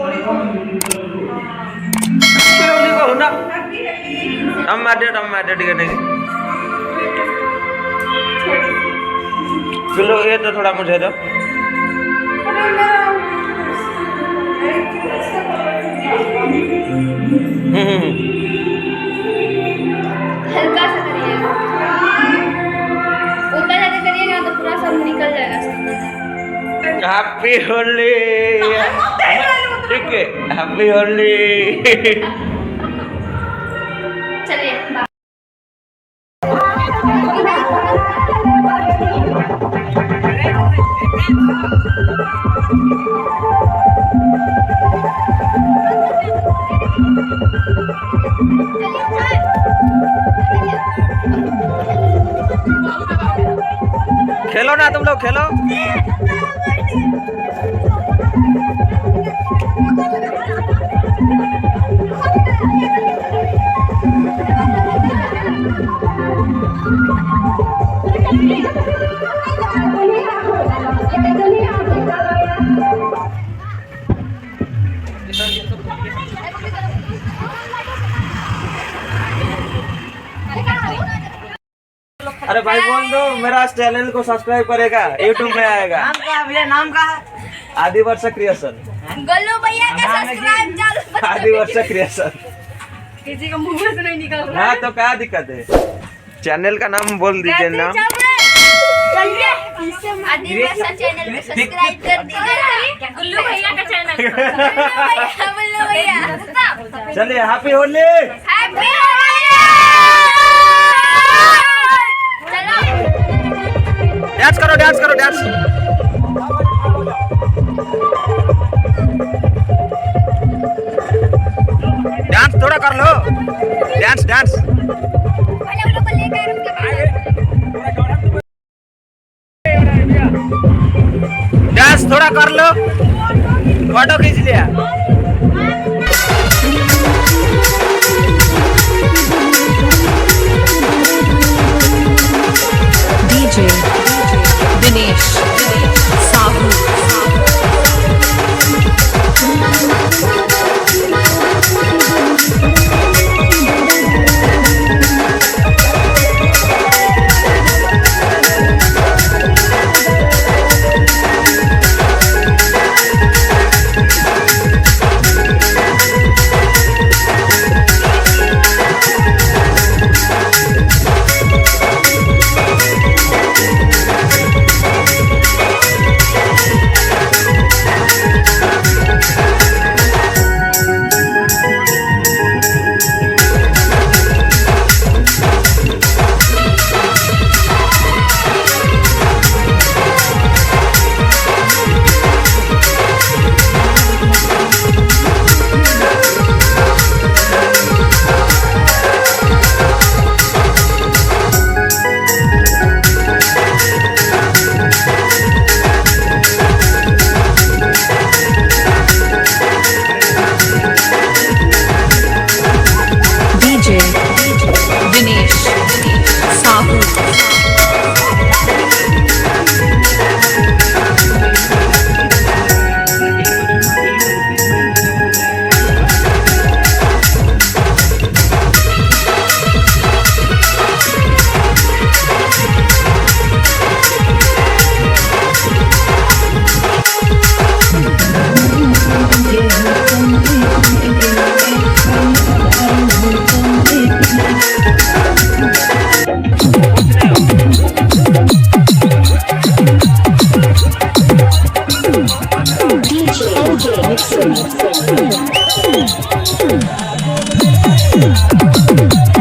होली को ना टमाटर ठीक है चलो ये तो थोड़ा मुझे दो हल्का सा करिएगा, उतना ज्यादा करिएगा तो पूरा सब निकल जाएगा। हैप्पी होली ठीक है हैप्पी होली चलिए खेलो ना तुम लोग खेलो अरे भाई बोल दो मेरा चैनल को सब्सक्राइब करेगा यूट्यूब में आएगा नाम का आदिवर्षा क्रिएशन गोलू भैया का सब्सक्राइब चालू आदिवर्षा क्रिएशन किसी का मुंह से नहीं निकल रहा हाँ तो क्या दिक्कत है चैनल का नाम बोल दीजिए नाम चलिए आदिवासी चैनल को सब्सक्राइब कर दीजिए गोलू भैया का चैनल गोलू भैया चलिए happy Holi happy Holi dance करो डांस करो डांस डांस थोड़ा कर लो डांस डांस डांस थोड़ा कर लो फोटो खींच लिया DJ Dinesh Sahu Dinesh Sahu DJ